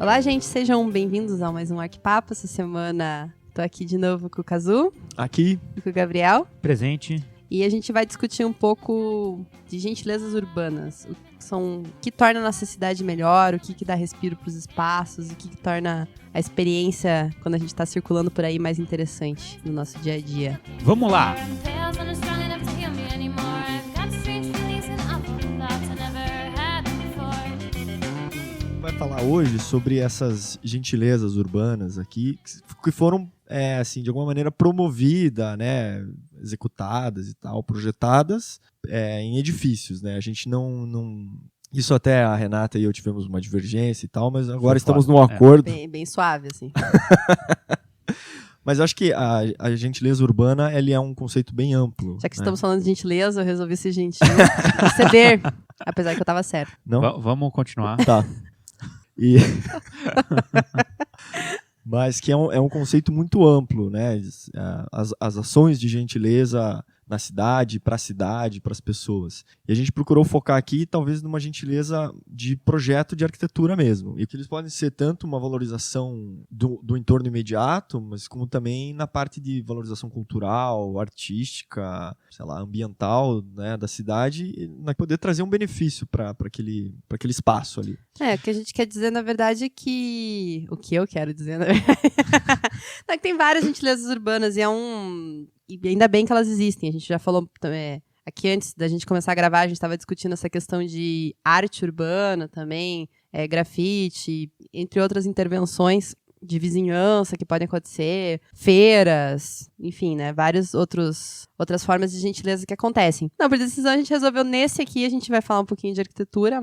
Olá, gente, sejam bem-vindos a mais um Arquipapo. Essa semana tô aqui de novo com o Kazu. Aqui. E com o Gabriel. Presente. E a gente vai discutir um pouco de gentilezas urbanas. O que torna a nossa cidade melhor, o que dá respiro para os espaços, o que torna a experiência, quando a gente está circulando por aí, mais interessante no nosso dia a dia. Vamos lá! Vai falar hoje sobre essas gentilezas urbanas aqui, que foram, de alguma maneira promovidas, né, executadas e tal, projetadas em edifícios, né? A gente não... Isso até a Renata e eu tivemos uma divergência e tal, mas agora estamos num acordo. Bem suave, assim. Mas eu acho que a gentileza urbana, ele é um conceito bem amplo. Já que estamos falando de gentileza, eu resolvi ser gentil. Ceder, apesar que eu tava certo. Não? Vamos continuar. Tá. Mas que é um conceito muito amplo, né? As ações de gentileza na cidade, para as pessoas. E a gente procurou focar aqui, talvez, numa gentileza de projeto de arquitetura mesmo. E que eles podem ser tanto uma valorização do entorno imediato, mas como também na parte de valorização cultural, artística, sei lá, ambiental, né, da cidade, e poder trazer um benefício para aquele espaço ali. O que a gente quer dizer, na verdade, é que... O que eu quero dizer, na verdade... é que tem várias gentilezas urbanas e E ainda bem que elas existem. A gente já falou aqui antes da gente começar a gravar, a gente estava discutindo essa questão de arte urbana também, grafite, entre outras intervenções de vizinhança que podem acontecer, feiras, enfim, né, várias outras formas de gentileza que acontecem. Não, por decisão a gente resolveu nesse aqui, a gente vai falar um pouquinho de arquitetura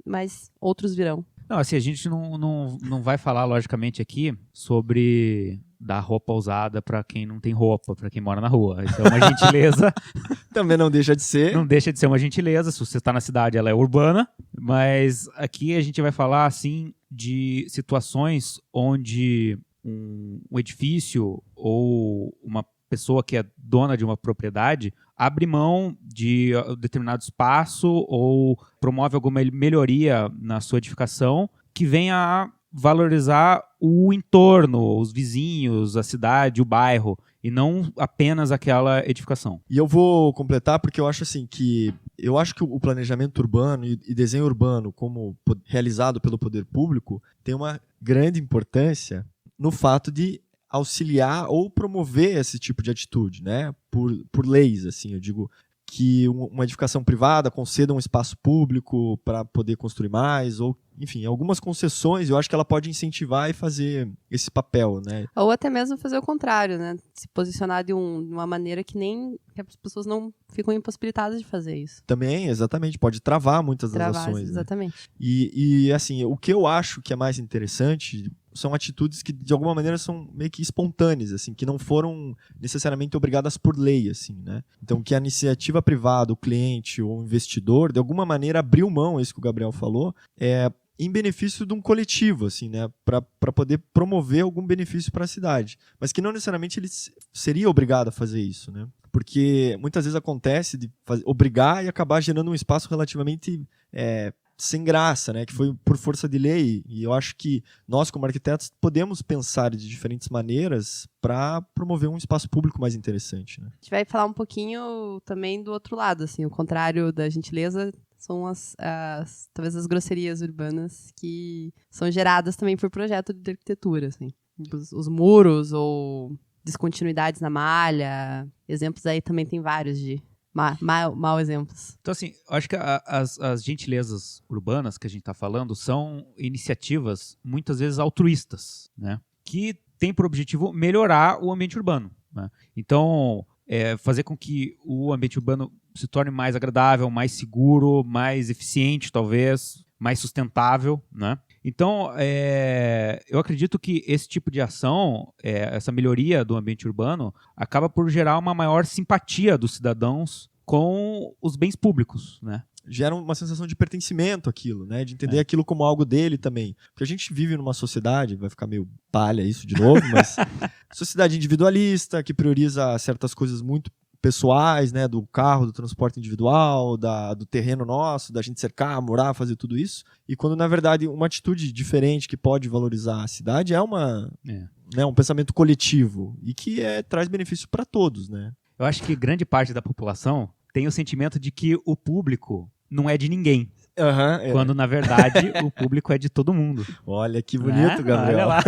mas outros virão. Não, assim, a gente não vai falar, logicamente, aqui sobre dar roupa usada para quem não tem roupa, para quem mora na rua. Isso é uma gentileza. Também não deixa de ser. Não deixa de ser uma gentileza. Se você está na cidade, ela é urbana. Mas aqui a gente vai falar, assim, de situações onde um edifício ou uma pessoa que é dona de uma propriedade abre mão de determinado espaço ou promove alguma melhoria na sua edificação que venha a valorizar o entorno, os vizinhos, a cidade, o bairro, e não apenas aquela edificação. E eu vou completar porque eu acho assim que o planejamento urbano e desenho urbano como realizado pelo poder público tem uma grande importância no fato de auxiliar ou promover esse tipo de atitude, né? Por leis, assim, eu digo que uma edificação privada conceda um espaço público para poder construir mais, ou, enfim, algumas concessões, eu acho que ela pode incentivar e fazer esse papel, né? Ou até mesmo fazer o contrário, né? Se posicionar de uma maneira que as pessoas não ficam impossibilitadas de fazer isso. Também, exatamente, pode travar muitas das ações. Exatamente. Né? E, assim, o que eu acho que é mais interessante são atitudes que, de alguma maneira, são meio que espontâneas, assim, que não foram necessariamente obrigadas por lei, assim, né? Então, que a iniciativa privada, o cliente ou o investidor, de alguma maneira, abriu mão, isso que o Gabriel falou, em benefício de um coletivo, assim, né? Para poder promover algum benefício para a cidade. Mas que não necessariamente ele seria obrigado a fazer isso, né? Porque muitas vezes acontece de obrigar e acabar gerando um espaço relativamente sem graça, né? Que foi por força de lei. E eu acho que nós, como arquitetos, podemos pensar de diferentes maneiras para promover um espaço público mais interessante, né? A gente vai falar um pouquinho também do outro lado, assim, o contrário da gentileza são talvez as grosserias urbanas que são geradas também por projeto de arquitetura, assim. Os muros ou descontinuidades na malha, exemplos aí também tem vários de mau exemplos. Então, assim, eu acho que as gentilezas urbanas que a gente está falando são iniciativas, muitas vezes, altruístas, né? Que têm por objetivo melhorar o ambiente urbano, né? Então, fazer com que o ambiente urbano se torne mais agradável, mais seguro, mais eficiente, talvez, mais sustentável, né? Então, eu acredito que esse tipo de ação, essa melhoria do ambiente urbano, acaba por gerar uma maior simpatia dos cidadãos com os bens públicos, né? Gera uma sensação de pertencimento àquilo, né? De entender aquilo como algo dele também. Porque a gente vive numa sociedade, vai ficar meio palha isso de novo, mas sociedade individualista, que prioriza certas coisas muito pessoais, né, do carro, do transporte individual, do terreno nosso, da gente cercar, morar, fazer tudo isso. E quando, na verdade, uma atitude diferente que pode valorizar a cidade é né, um pensamento coletivo e que traz benefício para todos, né? Eu acho que grande parte da população tem o sentimento de que o público não é de ninguém. Quando, na verdade, o público é de todo mundo. Olha que bonito, Gabriel. Olha lá.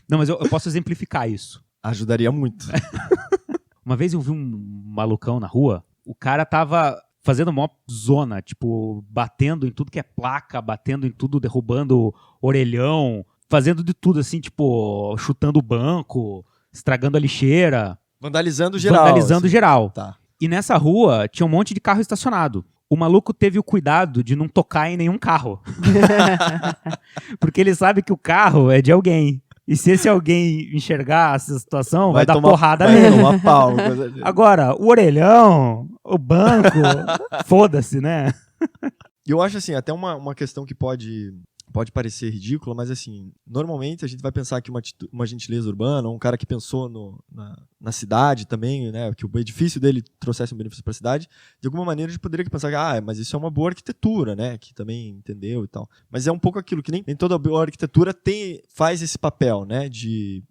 Não, mas eu posso exemplificar isso. Ajudaria muito. Uma vez eu vi um malucão na rua, o cara tava fazendo uma zona, tipo, batendo em tudo que é placa, batendo em tudo, derrubando orelhão, fazendo de tudo, assim, tipo, chutando o banco, estragando a lixeira. Vandalizando geral. Vandalizando geral. Tá. E nessa rua tinha um monte de carro estacionado. O maluco teve o cuidado de não tocar em nenhum carro. Porque ele sabe que o carro é de alguém. E se esse alguém enxergar essa situação, vai dar porrada nele. Vai tomar pau. Agora, o orelhão, o banco, foda-se, né? Eu acho assim, até uma questão que pode parecer ridícula, mas assim, normalmente a gente vai pensar que uma gentileza urbana, um cara que pensou na cidade também, né, que o edifício dele trouxesse um benefício para a cidade, de alguma maneira a gente poderia pensar que, mas isso é uma boa arquitetura, né, que também entendeu e tal. Mas é um pouco aquilo que nem toda boa arquitetura faz esse papel, né, de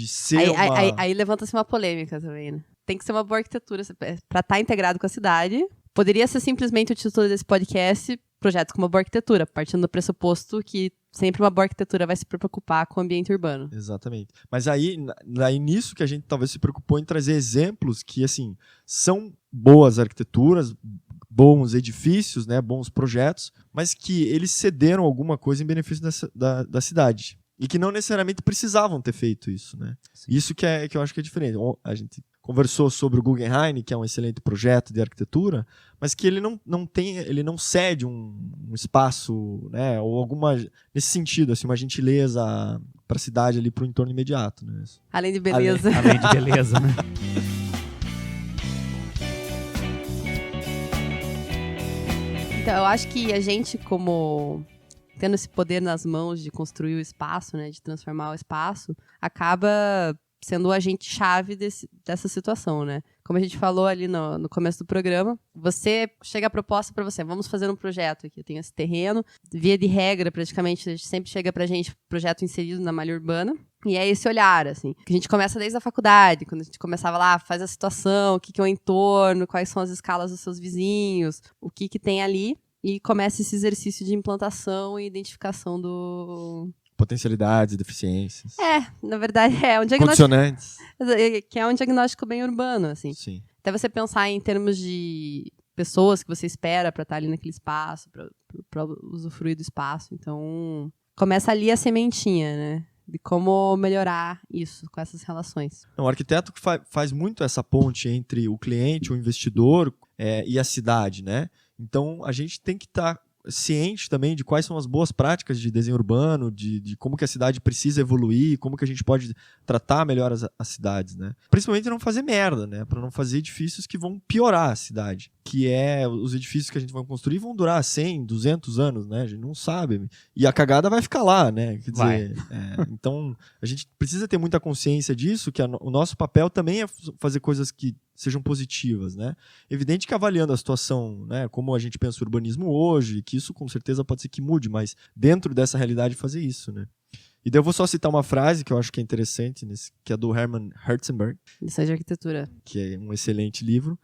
ser Aí levanta-se uma polêmica também, né? Tem que ser uma boa arquitetura para estar integrado com a cidade. Poderia ser simplesmente o título desse podcast, projetos com uma boa arquitetura, partindo do pressuposto que sempre uma boa arquitetura vai se preocupar com o ambiente urbano. Exatamente. Mas aí nisso que a gente talvez se preocupou em trazer exemplos que, assim, são boas arquiteturas, bons edifícios, né, bons projetos, mas que eles cederam alguma coisa em benefício da cidade. E que não necessariamente precisavam ter feito isso, né? Sim. Isso que eu acho que é diferente. A gente conversou sobre o Guggenheim, que é um excelente projeto de arquitetura, mas que ele ele não cede um espaço, né, ou alguma, nesse sentido, assim, uma gentileza para a cidade ali, para o entorno imediato, né? Além de beleza. Além de beleza, né? Então, eu acho que a gente, como tendo esse poder nas mãos de construir o espaço, né, de transformar o espaço, acaba sendo o agente-chave dessa situação, né? Como a gente falou ali no começo do programa, você chega a proposta para você, vamos fazer um projeto aqui, eu tenho esse terreno, via de regra, praticamente, sempre chega pra gente projeto inserido na malha urbana, e é esse olhar, assim, que a gente começa desde a faculdade, quando a gente começava lá, faz a situação, o que é o entorno, quais são as escalas dos seus vizinhos, o que tem ali, e começa esse exercício de implantação e identificação do... Potencialidades, deficiências. Na verdade, um diagnóstico... Condicionantes. Que é um diagnóstico bem urbano, assim. Sim. Até você pensar em termos de pessoas que você espera para estar ali naquele espaço, para usufruir do espaço. Então, começa ali a sementinha, né? De como melhorar isso com essas relações. O arquiteto que faz muito essa ponte entre o cliente, o investidor e a cidade, né? Então, a gente tem que estar ciente também de quais são as boas práticas de desenho urbano, de como que a cidade precisa evoluir, como que a gente pode tratar melhor as cidades, né? Principalmente não fazer merda, né? Para não fazer edifícios que vão piorar a cidade. Que os edifícios que a gente vai construir vão durar 100, 200 anos, né? A gente não sabe. E a cagada vai ficar lá, né? Quer dizer, então a gente precisa ter muita consciência disso, que o nosso papel também é fazer coisas que sejam positivas, né? Evidente que avaliando a situação, né, como a gente pensa o urbanismo hoje, que isso com certeza pode ser que mude, mas dentro dessa realidade fazer isso, né? E daí eu vou só citar uma frase que eu acho que é interessante, que é do Hermann Herzenberg. Lições de Arquitetura. Que é um excelente livro.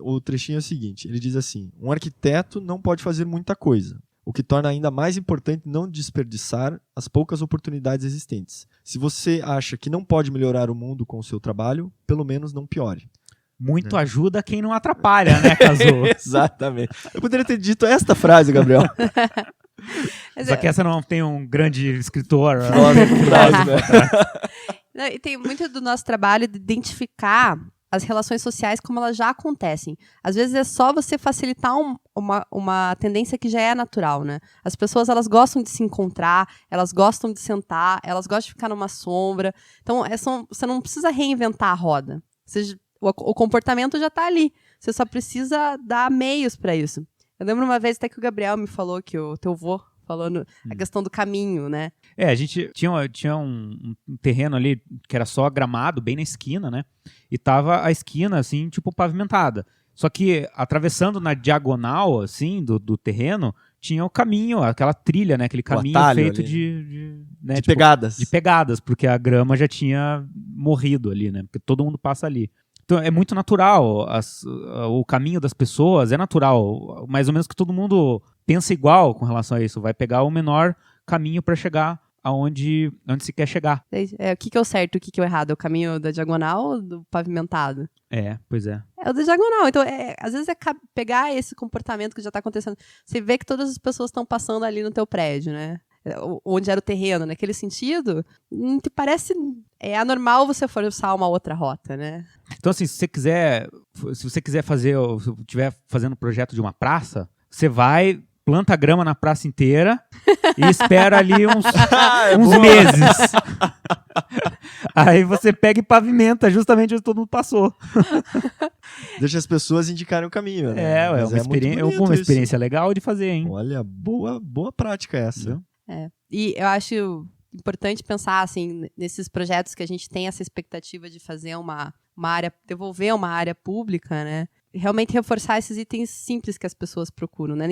O trechinho é o seguinte, ele diz assim, um arquiteto não pode fazer muita coisa, o que torna ainda mais importante não desperdiçar as poucas oportunidades existentes. Se você acha que não pode melhorar o mundo com o seu trabalho, pelo menos não piore. Muito ajuda quem não atrapalha, né, Cazu? Exatamente. Eu poderia ter dito esta frase, Gabriel. Só que essa não tem um grande escritor. E tem muito do nosso trabalho de identificar as relações sociais como elas já acontecem. Às vezes é só você facilitar uma tendência que já é natural, né? As pessoas, elas gostam de se encontrar, elas gostam de sentar, elas gostam de ficar numa sombra. Então, você não precisa reinventar a roda. O comportamento já está ali. Você só precisa dar meios para isso. Eu lembro uma vez até que o Gabriel me falou que o teu avô falando a questão do caminho, né? A gente tinha um terreno ali que era só gramado, bem na esquina, né? E tava a esquina, assim, tipo, pavimentada. Só que, atravessando na diagonal, assim, do terreno, tinha o caminho, aquela trilha, né? Aquele caminho feito ali, de tipo, pegadas. De pegadas, porque a grama já tinha morrido ali, né? Porque todo mundo passa ali. Então, é muito natural. O caminho das pessoas é natural. Mais ou menos que todo mundo pensa igual com relação a isso. Vai pegar o menor caminho para chegar onde se quer chegar. O que é o certo e o que é o errado? É o caminho da diagonal ou do pavimentado? Pois é. É o da diagonal. Então, às vezes é pegar esse comportamento que já está acontecendo. Você vê que todas as pessoas estão passando ali no teu prédio, né? Onde era o terreno, naquele sentido, te parece anormal você forçar uma outra rota, né? Então, assim, se você quiser fazer, se estiver fazendo um projeto de uma praça, você vai, planta grama na praça inteira e espera ali uns meses. Aí você pega e pavimenta justamente onde todo mundo passou. Deixa as pessoas indicarem o caminho, né? É uma experiência legal de fazer, hein? Olha, boa prática essa. E eu acho importante pensar, assim, nesses projetos que a gente tem essa expectativa de fazer uma área, devolver uma área pública, né? Realmente reforçar esses itens simples que as pessoas procuram, né?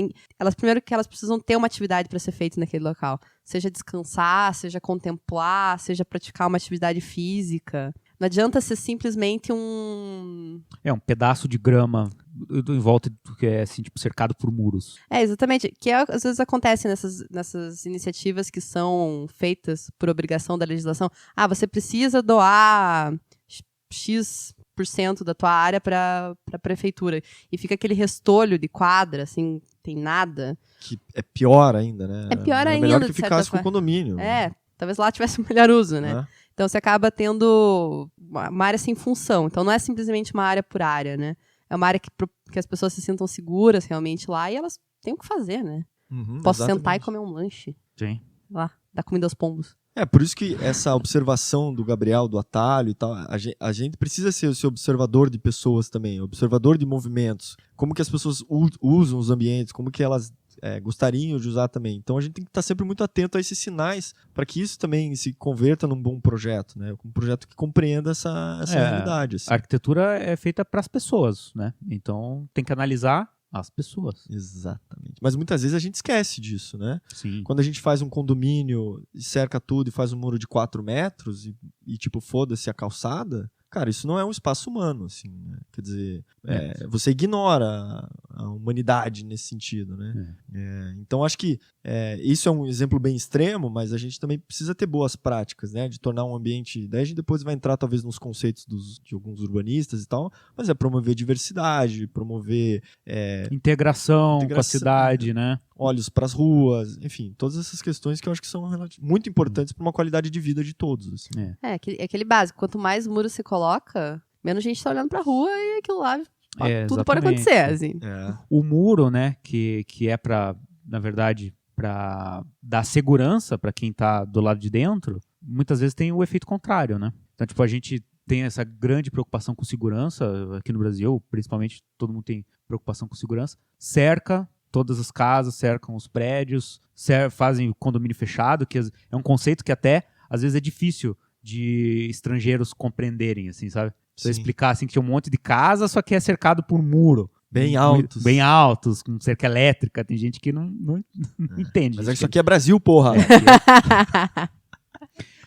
Primeiro que elas precisam ter uma atividade para ser feita naquele local. Seja descansar, seja contemplar, seja praticar uma atividade física. Não adianta ser simplesmente um pedaço de grama em volta que é assim, tipo, cercado por muros. Exatamente. Que às vezes acontece nessas iniciativas que são feitas por obrigação da legislação. Você precisa doar X% da tua área para a prefeitura. E fica aquele restolho de quadra, assim, tem nada. Que é pior ainda, né? É pior ainda, melhor que ficasse com o condomínio. Talvez lá tivesse um melhor uso, né? Então você acaba tendo uma área sem função. Então não é simplesmente uma área por área, né? É uma área que as pessoas se sintam seguras realmente lá e elas têm o que fazer, né? Posso sentar e comer um lanche. Sim. Lá, dar comida aos pombos. Por isso que essa observação do Gabriel, do atalho e tal, a gente precisa ser esse observador de pessoas também, observador de movimentos, como que as pessoas usam os ambientes, como que elas gostariam de usar também. Então a gente tem que estar sempre muito atento a esses sinais para que isso também se converta num bom projeto, né? Um projeto que compreenda essa realidade. Assim. A arquitetura é feita para as pessoas, né? Então tem que analisar as pessoas. Exatamente. Mas muitas vezes a gente esquece disso, né? Sim. Quando a gente faz um condomínio, cerca tudo e faz um muro de 4 metros e tipo, foda-se a calçada, cara, isso não é um espaço humano, assim, né? Quer dizer, você ignora a humanidade nesse sentido, né? Então, acho que isso é um exemplo bem extremo, mas a gente também precisa ter boas práticas, né? De tornar um ambiente... Daí a gente depois vai entrar, talvez, nos conceitos de alguns urbanistas e tal, mas promover diversidade, promover... integração com a cidade, né? Olhos para as ruas, enfim, todas essas questões que eu acho que são muito importantes para uma qualidade de vida de todos. Assim. Aquele básico. Quanto mais muros você coloca, menos gente está olhando para a rua e aquilo lá, tudo pode acontecer. Assim. O muro, né, que é para, na verdade, para dar segurança para quem está do lado de dentro, muitas vezes tem o efeito contrário, né? Então, tipo, a gente tem essa grande preocupação com segurança aqui no Brasil, principalmente todo mundo tem preocupação com segurança, cerca todas as casas, cercam os prédios, fazem o condomínio fechado, que é um conceito que até, às vezes, é difícil de estrangeiros compreenderem, assim, sabe? Você explicar, assim, que tinha um monte de casa, só que é cercado por muro. Bem altos. Bem altos, com cerca elétrica. Tem gente que não entende. Mas isso aqui é Brasil, porra!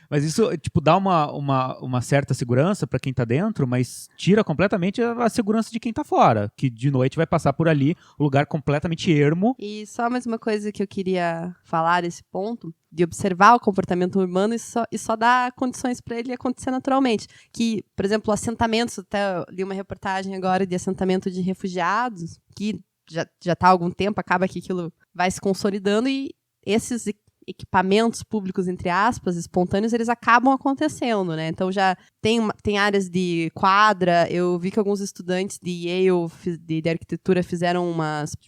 Mas isso, tipo, dá uma certa segurança para quem tá dentro, mas tira completamente a segurança de quem tá fora, que de noite vai passar por ali, um lugar completamente ermo. E só mais uma coisa que eu queria falar nesse ponto, de observar o comportamento humano e só dar condições para ele acontecer naturalmente. Que, por exemplo, assentamentos, até li uma reportagem agora de assentamento de refugiados, que já tá há algum tempo, acaba que aquilo vai se consolidando e esses equipamentos públicos, entre aspas, espontâneos, eles acabam acontecendo, né? Então já tem áreas de quadra, eu vi que alguns estudantes de Yale de arquitetura fizeram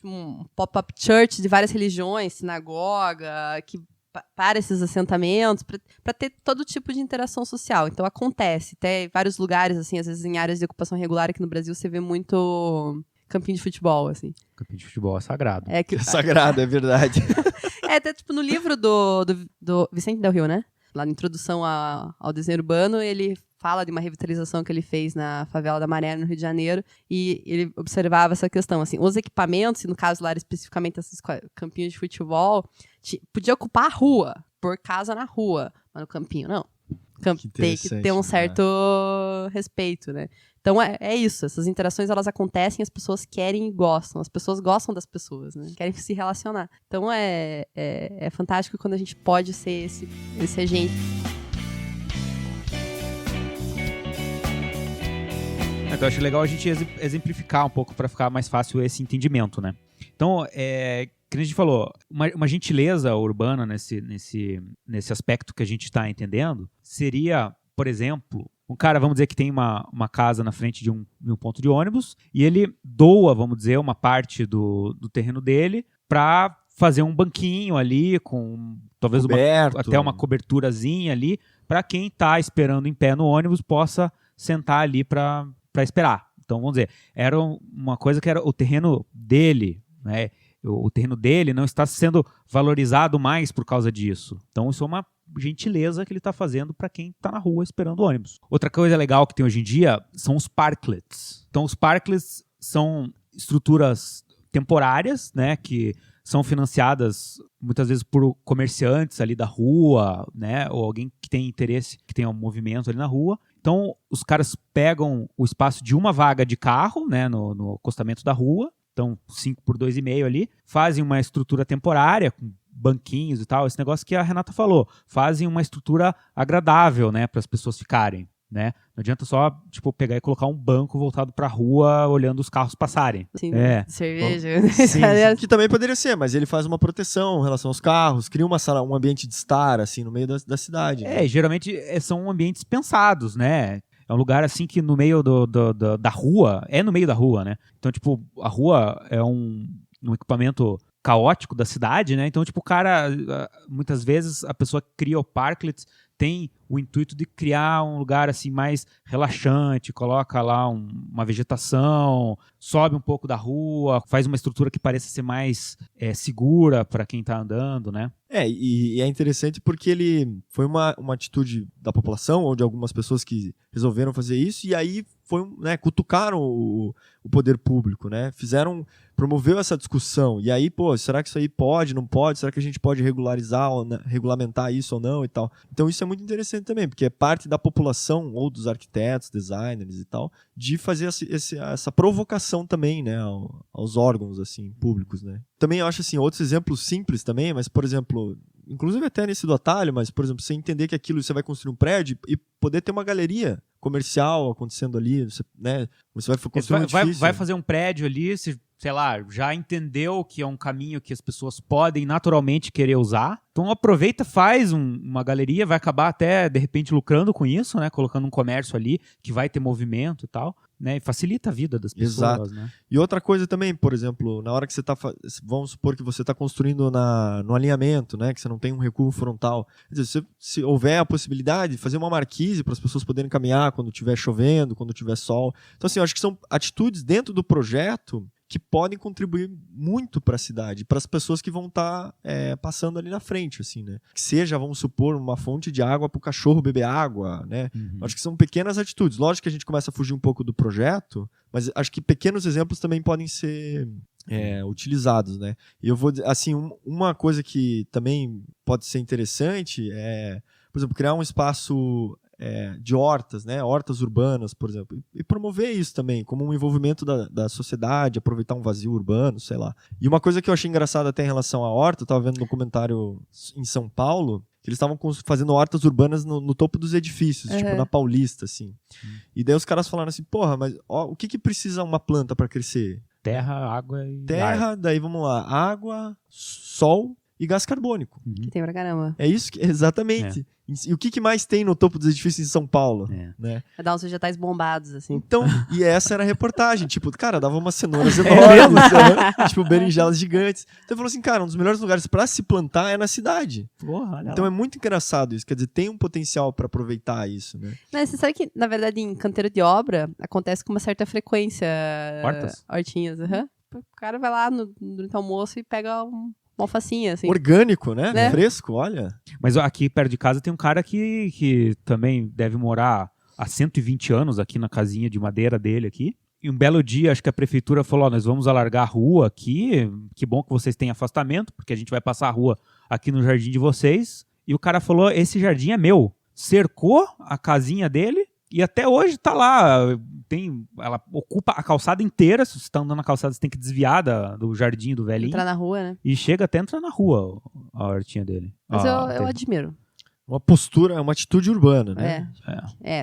um pop-up church de várias religiões, sinagoga, para esses assentamentos, para ter todo tipo de interação social. Então acontece, até vários lugares, assim, às vezes em áreas de ocupação regular aqui no Brasil, você vê muito campinho de futebol, assim. Campinho de futebol é sagrado. É sagrado, é verdade. Até tipo no livro do Vicente Del Rio, né? Lá na introdução ao desenho urbano, ele fala de uma revitalização que ele fez na favela da Maré, no Rio de Janeiro, e ele observava essa questão, assim, os equipamentos, e no caso lá especificamente esses campinhos de futebol, podia ocupar a rua, por casa na rua, mas no campinho não. Tem que ter um certo respeito, né? Então é isso, essas interações elas acontecem, as pessoas querem e gostam, as pessoas gostam das pessoas, né? Querem se relacionar. Então é fantástico quando a gente pode ser esse agente. Então, eu acho legal a gente exemplificar um pouco para ficar mais fácil esse entendimento, né? Então, que a gente falou, uma gentileza urbana nesse aspecto que a gente está entendendo seria, por exemplo, um cara, vamos dizer que tem uma casa na frente de um ponto de ônibus e ele doa, vamos dizer, uma parte do terreno dele para fazer um banquinho ali com talvez até uma coberturazinha ali para quem está esperando em pé no ônibus possa sentar ali para esperar. Então, vamos dizer, era uma coisa que era o terreno dele, né? O terreno dele não está sendo valorizado mais por causa disso. Então, isso é uma gentileza que ele está fazendo para quem está na rua esperando o ônibus. Outra coisa legal que tem hoje em dia são os parklets. Então, os parklets são estruturas temporárias, né, que são financiadas muitas vezes por comerciantes ali da rua, né, ou alguém que tem interesse, que tenha um movimento ali na rua. Então, os caras pegam o espaço de uma vaga de carro, né, no acostamento da rua, então 5 por 2,5 ali, fazem uma estrutura temporária, com banquinhos e tal, esse negócio que a Renata falou, fazem uma estrutura agradável, né, para as pessoas ficarem, né? Não adianta só, tipo, pegar e colocar um banco voltado pra rua, olhando os carros passarem. Sim, cerveja. Sim, que também poderia ser, mas ele faz uma proteção em relação aos carros, cria um ambiente de estar, assim, no meio da cidade. Né? Geralmente são ambientes pensados, né? É um lugar, assim, que no meio da rua, no meio da rua, né? Então, tipo, a rua é um equipamento caótico da cidade, né? Então, tipo, o cara, muitas vezes, a pessoa cria o parklet, tem o intuito de criar um lugar assim mais relaxante, coloca lá uma vegetação, sobe um pouco da rua, faz uma estrutura que pareça ser mais segura para quem está andando, né? E é interessante porque ele foi uma atitude da população ou de algumas pessoas que resolveram fazer isso e aí cutucaram o poder público, né? Promoveu essa discussão e aí, será que isso aí pode, não pode? Será que a gente pode regularizar ou regulamentar isso ou não e tal? Então isso é muito interessante também, porque é parte da população ou dos arquitetos, designers e tal, de fazer essa provocação também, né, aos órgãos assim públicos, né? Também eu acho assim, outros exemplos simples também, mas por exemplo, inclusive até nesse do atalho, mas por exemplo, você entender que aquilo você vai construir um prédio e poder ter uma galeria comercial acontecendo ali, você vai construir um edifício. Vai fazer um prédio ali, sei lá, já entendeu que é um caminho que as pessoas podem naturalmente querer usar. Então aproveita, faz uma galeria, vai acabar até, de repente, lucrando com isso, né? Colocando um comércio ali que vai ter movimento e tal, né? E facilita a vida das pessoas. Exato. Né? E outra coisa também, por exemplo, na hora que você está, vamos supor que você está construindo no alinhamento, né? Que você não tem um recuo frontal. Quer dizer, se houver a possibilidade de fazer uma marquise para as pessoas poderem caminhar quando estiver chovendo, quando tiver sol. Então, assim, eu acho que são atitudes dentro do projeto que podem contribuir muito para a cidade, para as pessoas que vão estar passando ali na frente, assim, né? Que seja, vamos supor, uma fonte de água para o cachorro beber água, né? Uhum. Acho que são pequenas atitudes. Lógico que a gente começa a fugir um pouco do projeto, mas acho que pequenos exemplos também podem ser utilizados, né? E eu vou dizer, assim, uma coisa que também pode ser interessante é, por exemplo, criar um espaço de hortas, né? Hortas urbanas, por exemplo, e promover isso também, como um envolvimento da sociedade, aproveitar um vazio urbano, sei lá. E uma coisa que eu achei engraçada até em relação à horta, eu estava vendo no documentário em São Paulo, que eles estavam fazendo hortas urbanas no topo dos edifícios, tipo na Paulista, assim. E daí os caras falaram assim, mas o que precisa uma planta para crescer? Terra, água e ar. Daí vamos lá, água, sol e gás carbônico. Que tem pra caramba. É isso, exatamente. E o que mais tem no topo dos edifícios em São Paulo? Né? Vai dar uns vegetais bombados, assim. Então, e essa era a reportagem. Tipo, cara, dava umas cenouras enormes, tipo berinjelas gigantes. Então falou assim, cara, um dos melhores lugares pra se plantar é na cidade. Porra, então é muito engraçado isso. Quer dizer, tem um potencial pra aproveitar isso, né? Mas você sabe que, na verdade, em canteiro de obra, acontece com uma certa frequência. Hortas? Hortinhas, O cara vai lá durante o almoço e pega alfacinha, assim. Orgânico, né? Né? Fresco, olha. Mas aqui perto de casa tem um cara que também deve morar há 120 anos aqui na casinha de madeira dele aqui. E um belo dia, acho que a prefeitura falou, nós vamos alargar a rua aqui, que bom que vocês têm afastamento, porque a gente vai passar a rua aqui no jardim de vocês. E o cara falou, esse jardim é meu. Cercou a casinha dele e até hoje tá lá. Ela ocupa a calçada inteira. Se você tá andando na calçada, você tem que desviar do jardim do velhinho. Entrar na rua, né? E chega até a entrar na rua a hortinha dele. Mas eu admiro. Uma postura, uma atitude urbana, né?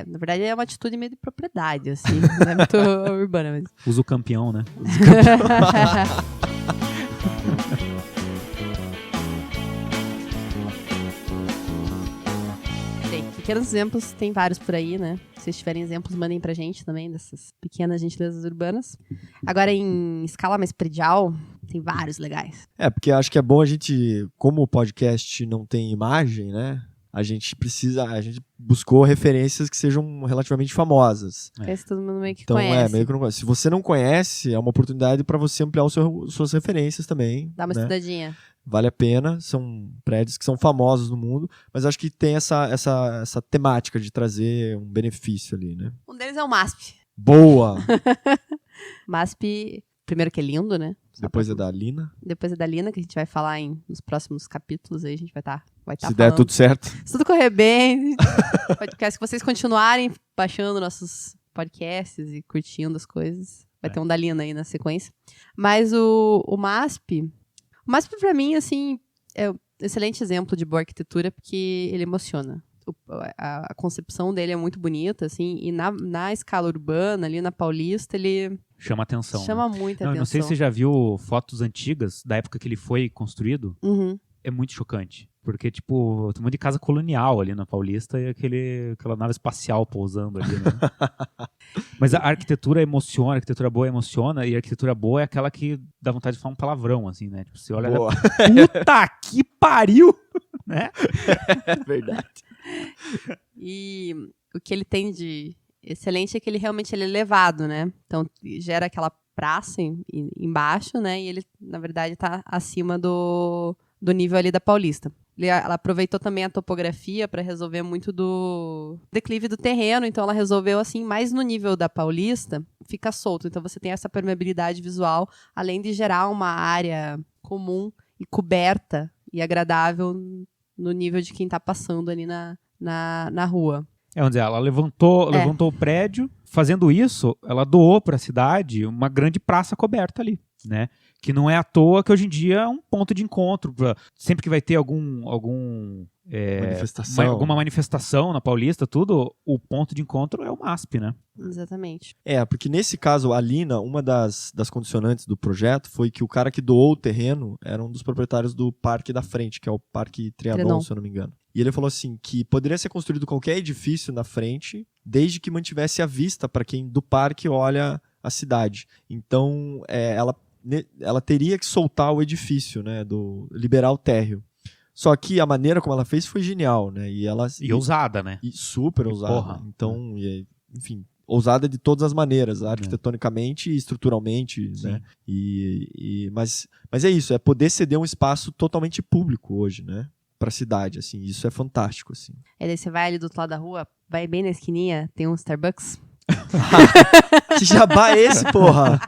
Na verdade é uma atitude meio de propriedade, assim. Não é muito urbana, mas... Usa o campeão, né? Pequenos exemplos, tem vários por aí, né? Se vocês tiverem exemplos, mandem pra gente também, dessas pequenas gentilezas urbanas. Agora, em escala mais predial, tem vários legais. Porque acho que é bom a gente, como o podcast não tem imagem, né? A gente buscou referências que sejam relativamente famosas. Esse todo mundo meio que Então, conhece. meio que não conhece. Se você não conhece, é uma oportunidade para você ampliar suas referências também. Dá uma estudadinha. Vale a pena, são prédios que são famosos no mundo, mas acho que tem essa temática de trazer um benefício ali, né? Um deles é o MASP. Boa! MASP, primeiro que é lindo, né? Depois é da Lina. Depois é da Lina, que a gente vai falar nos próximos capítulos, aí a gente vai estar Se falando. der tudo certo. Se tudo correr bem, podcast que vocês continuarem baixando nossos podcasts e curtindo as coisas. Vai ter um da Lina aí na sequência. Mas o MASP... O MASP, pra mim, assim, é um excelente exemplo de boa arquitetura, porque ele emociona. A concepção dele é muito bonita, assim, e na escala urbana, ali na Paulista, ele... Chama atenção. Chama muita atenção. Não sei se você já viu fotos antigas, da época que ele foi construído. Uhum. É muito chocante. Porque, tipo, tem um monte de casa colonial ali na Paulista e aquela nave espacial pousando ali, né? Mas a arquitetura emociona, a arquitetura boa emociona, e a arquitetura boa é aquela que dá vontade de falar um palavrão, assim, né? Tipo, você olha, puta que pariu! Né? É verdade. E o que ele tem de excelente é que ele realmente é elevado, né? Então, gera aquela praça embaixo, né? E ele, na verdade, tá acima do nível ali da Paulista. Ela aproveitou também a topografia para resolver muito do declive do terreno, então ela resolveu assim, mais no nível da Paulista, fica solto. Então você tem essa permeabilidade visual, além de gerar uma área comum e coberta e agradável no nível de quem está passando ali na rua. Vamos dizer, ela levantou o prédio. Fazendo isso, ela doou para a cidade uma grande praça coberta ali, né? Que não é à toa que hoje em dia é um ponto de encontro. Sempre que vai ter alguma manifestação na Paulista, tudo, o ponto de encontro é o MASP, né? Exatamente. Porque nesse caso, a Lina, uma das condicionantes do projeto foi que o cara que doou o terreno era um dos proprietários do Parque da Frente, que é o Parque Trianon, se eu não me engano. E ele falou assim, que poderia ser construído qualquer edifício na frente, desde que mantivesse a vista para quem do parque olha a cidade. Então, ela teria que soltar o edifício, né, liberar o térreo. Só que a maneira como ela fez foi genial, né? E ousada, né? E super ousada. Porra. Então, enfim, ousada de todas as maneiras, arquitetonicamente e estruturalmente, sim, né? Mas é isso, é poder ceder um espaço totalmente público hoje, né? Pra cidade, assim, isso é fantástico, assim. Daí você vai ali do outro lado da rua, vai bem na esquininha, tem um Starbucks. Que jabá é esse, porra?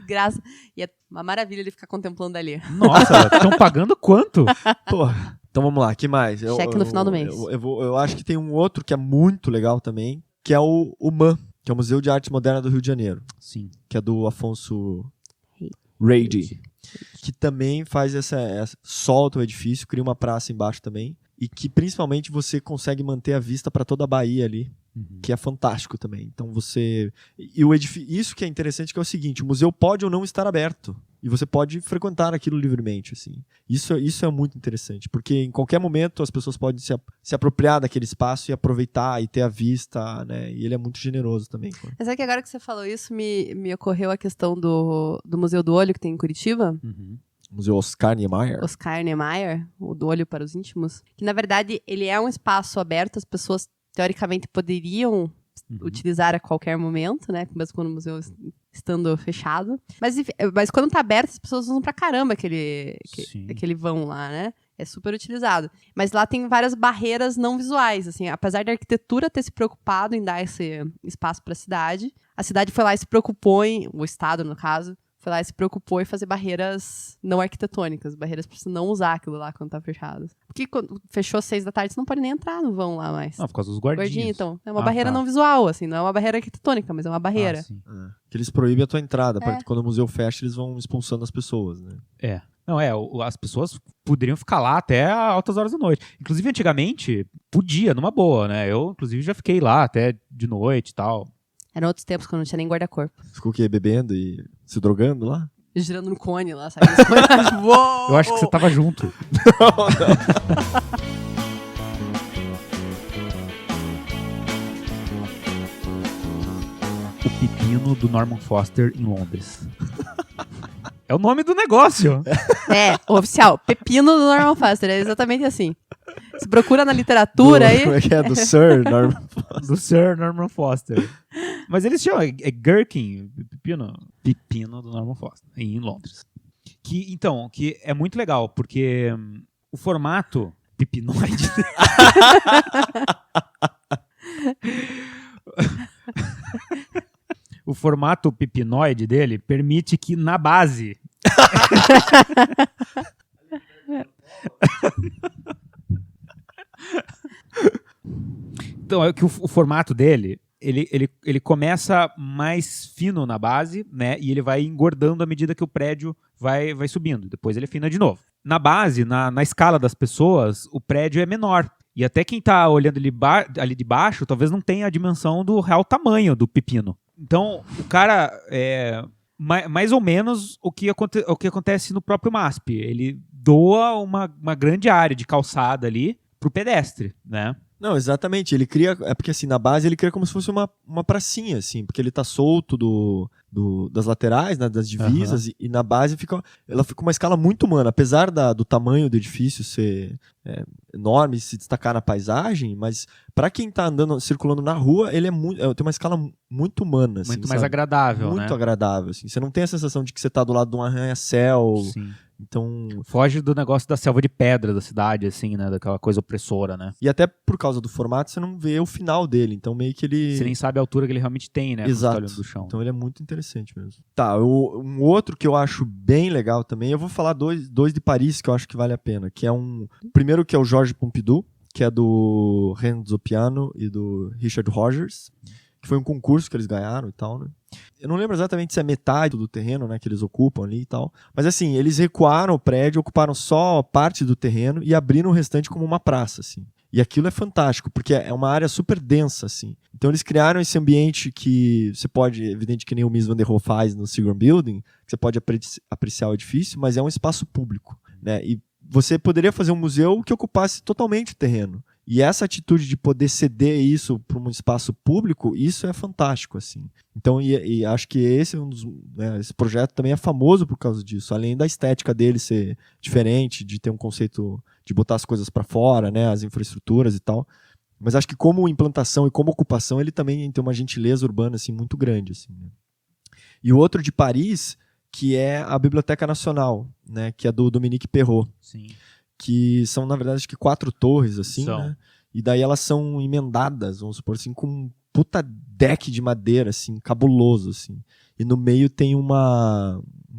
Graça. E é uma maravilha ele ficar contemplando ali. Nossa, estão pagando quanto? Porra. Então vamos lá, que mais? Cheque no final do mês. Eu acho que tem um outro que é muito legal também, que é o MAN, que é o Museu de Arte Moderna do Rio de Janeiro. Sim. Que é do Afonso Reide. Que também faz solta o edifício, cria uma praça embaixo também, e que principalmente você consegue manter a vista para toda a Bahia ali, que é fantástico também. Então isso que é interessante, que é o seguinte, o museu pode ou não estar aberto, e você pode frequentar aquilo livremente, assim. Isso é muito interessante, porque em qualquer momento as pessoas podem se apropriar daquele espaço e aproveitar e ter a vista, né? E ele é muito generoso também. Mas é que agora que você falou isso, me ocorreu a questão do Museu do Olho que tem em Curitiba. Museu Oscar Niemeyer. Oscar Niemeyer, o do Olho para os Íntimos. Que, na verdade, ele é um espaço aberto, as pessoas, teoricamente, poderiam utilizar a qualquer momento, né? Mesmo quando o museu estando fechado. Mas quando tá aberto, as pessoas usam pra caramba aquele vão lá, né? É super utilizado. Mas lá tem várias barreiras não visuais, assim. Apesar da arquitetura ter se preocupado em dar esse espaço pra cidade, a cidade foi lá e se preocupou o Estado, no caso, foi lá e se preocupou em fazer barreiras não arquitetônicas, barreiras pra você não usar aquilo lá quando tá fechado. Porque quando fechou às 6 da tarde, você não pode nem entrar no vão lá mais. Não, por causa dos guardinhas. Então, é uma barreira não visual, assim, não é uma barreira arquitetônica, mas é uma barreira. Que eles proíbem a tua entrada, porque quando o museu fecha, eles vão expulsando as pessoas, né? Não, as pessoas poderiam ficar lá até altas horas da noite. Inclusive, antigamente, podia, numa boa, né? Eu, inclusive, já fiquei lá até de noite e tal. Eram outros tempos, quando não tinha nem guarda-corpo. Ficou o quê? Bebendo e se drogando lá? Girando no cone lá, sabe? Eu acho que você tava junto. O pepino do Norman Foster em Londres. É o nome do negócio. Oficial. Pepino do Norman Foster. É exatamente assim. Você procura na literatura aí. Como é que é? Do Sir Norman Foster. Do Sir Norman Foster. Mas eles chamam, gherkin, pepino do Norman Foster, em Londres. Que é muito legal, porque o formato pepinoide... O formato pepinoide dele permite que na base... Então, é que o formato dele, ele começa mais fino na base, né? E ele vai engordando à medida que o prédio vai subindo. Depois ele fina de novo. Na base, na escala das pessoas, o prédio é menor. E até quem tá olhando ali de baixo, talvez não tenha a dimensão do real tamanho do pepino. Então, o cara mais ou menos o que acontece no próprio MASP. Ele doa uma grande área de calçada ali pro pedestre, né? Não, exatamente. Ele cria... É porque, assim, na base ele cria como se fosse uma pracinha, assim. Porque ele tá solto das laterais, né, das divisas. E na base ela fica uma escala muito humana. Apesar do tamanho do edifício ser enorme, se destacar na paisagem. Mas para quem tá circulando na rua, ele tem uma escala muito humana, assim, muito mais agradável, muito né? agradável, assim. Você não tem a sensação de que você tá do lado de um arranha-céu. Sim. Então... Foge do negócio da selva de pedra da cidade, assim, né? Daquela coisa opressora, né? E até por causa do formato, você não vê o final dele. Então meio que ele... Você nem sabe a altura que ele realmente tem, né? Exato. Quando você tá olhando do chão. Então ele é muito interessante mesmo. Tá, um outro que eu acho bem legal também, eu vou falar dois de Paris que eu acho que vale a pena. Que é primeiro que é o Georges Pompidou, que é do Renzo Piano e do Richard Rogers, que foi um concurso que eles ganharam e tal, né? Eu não lembro exatamente se é metade do terreno, né, que eles ocupam ali e tal. Mas assim, eles recuaram o prédio, ocuparam só parte do terreno e abriram o restante como uma praça, assim. E aquilo é fantástico, porque é uma área super densa, assim. Então eles criaram esse ambiente que você pode, evidente que nem o Mies van der Rohe faz no Seagram Building, que você pode apreciar o edifício, mas é um espaço público, né? E você poderia fazer um museu que ocupasse totalmente o terreno. E essa atitude de poder ceder isso para um espaço público, isso é fantástico, assim. Então, e acho que esse projeto também é famoso por causa disso. Além da estética dele ser diferente, de ter um conceito de botar as coisas para fora, né, as infraestruturas e tal. Mas acho que como implantação e como ocupação, ele também tem uma gentileza urbana assim, muito grande. Assim, né? E o outro de Paris, que é a Biblioteca Nacional, né, que é do Dominique Perrault. Sim. Que são, na verdade, acho que 4 torres, assim, São. né? E daí elas são emendadas, vamos supor assim, com um puta deck de madeira, assim, cabuloso, assim. E no meio tem um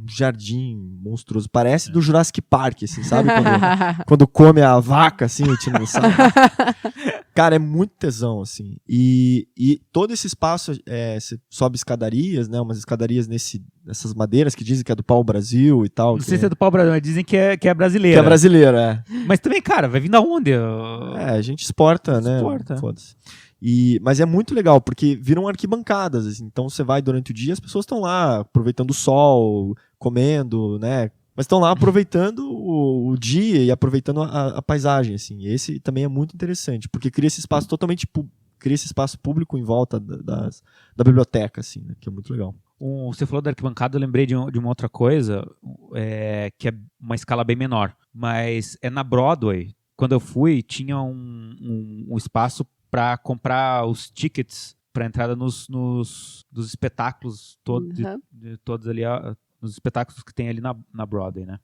jardim monstruoso. Parece do Jurassic Park, assim, sabe? Quando come a vaca, assim, o dinossauro. Cara, é muito tesão, assim. E todo esse espaço, você sobe escadarias, né? Umas escadarias nessas madeiras que dizem que é do pau-brasil e tal. Não sei se é do pau-brasil, mas dizem que é brasileira. Que é brasileira, é. Mas também, cara, vai vir da onde? A gente exporta, né? Foda-se. Mas é muito legal, porque viram arquibancadas, assim. Então você vai durante o dia, as pessoas estão lá aproveitando o sol, comendo, né? Mas estão lá aproveitando o dia e aproveitando a paisagem, assim. E esse também é muito interessante, porque cria esse espaço cria esse espaço público em volta da biblioteca, assim, né? Que é muito legal. Você falou da arquibancada, eu lembrei de uma outra coisa, que é uma escala bem menor. Mas é na Broadway. Quando eu fui, tinha um espaço para comprar os tickets para entrada dos espetáculos de todos ali, nos espetáculos que tem ali na Broadway, né?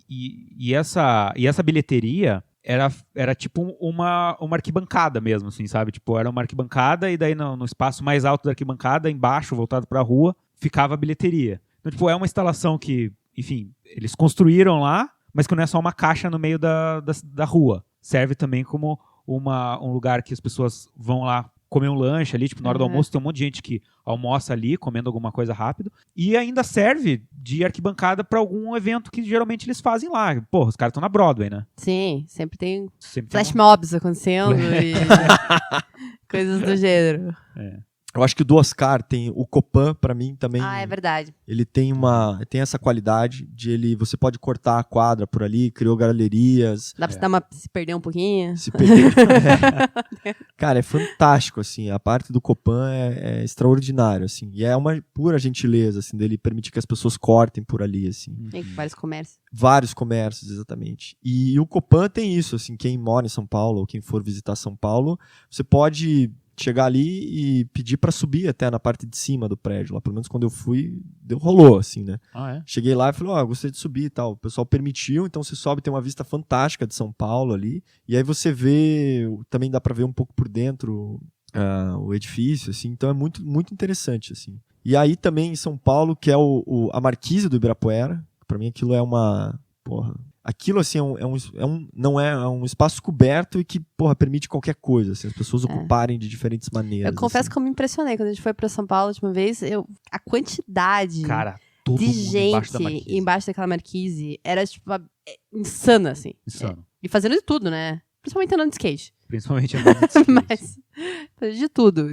E essa bilheteria era tipo uma arquibancada mesmo, assim, sabe? Tipo, era uma arquibancada e daí no espaço mais alto da arquibancada, embaixo, voltado para a rua, ficava a bilheteria. Então, tipo, é uma instalação que, enfim, eles construíram lá, mas que não é só uma caixa no meio da rua. Serve também como um lugar que as pessoas vão lá comer um lanche ali, tipo, na hora do almoço tem um monte de gente que almoça ali, comendo alguma coisa rápido, e ainda serve de arquibancada para algum evento que geralmente eles fazem lá. Porra, os caras estão na Broadway, né? Sim, sempre tem flash mobs acontecendo e coisas do gênero. Eu acho que o do Oscar tem o Copan, pra mim, também. É verdade. Ele tem essa qualidade de você pode cortar a quadra por ali, criou galerias. Dá pra se perder um pouquinho. Se perder. Cara, é fantástico, assim. A parte do Copan é extraordinário, assim. E é uma pura gentileza, assim, dele permitir que as pessoas cortem por ali, assim. Tem vários comércios. Vários comércios, exatamente. E o Copan tem isso, assim. Quem mora em São Paulo ou quem for visitar São Paulo, você pode chegar ali e pedir pra subir até na parte de cima do prédio. Lá, pelo menos quando eu fui, rolou, assim, né? Cheguei lá e falei, gostei de subir e tal. O pessoal permitiu, então você sobe, tem uma vista fantástica de São Paulo ali. E aí você vê, também dá pra ver um pouco por dentro o edifício, assim. Então é muito, muito interessante, assim. E aí também em São Paulo, que é a Marquise do Ibirapuera. Pra mim aquilo é uma... Porra... Aquilo, assim, não é um espaço coberto e que, porra, permite qualquer coisa, assim, as pessoas ocuparem de diferentes maneiras. Eu confesso assim. que eu me impressionei quando a gente foi pra São Paulo a última vez, a quantidade de gente embaixo daquela marquise era, tipo, insana, assim. Insano. E fazendo de tudo, né? Principalmente andando de skate. Principalmente andando de skate. Mas, fazendo de tudo.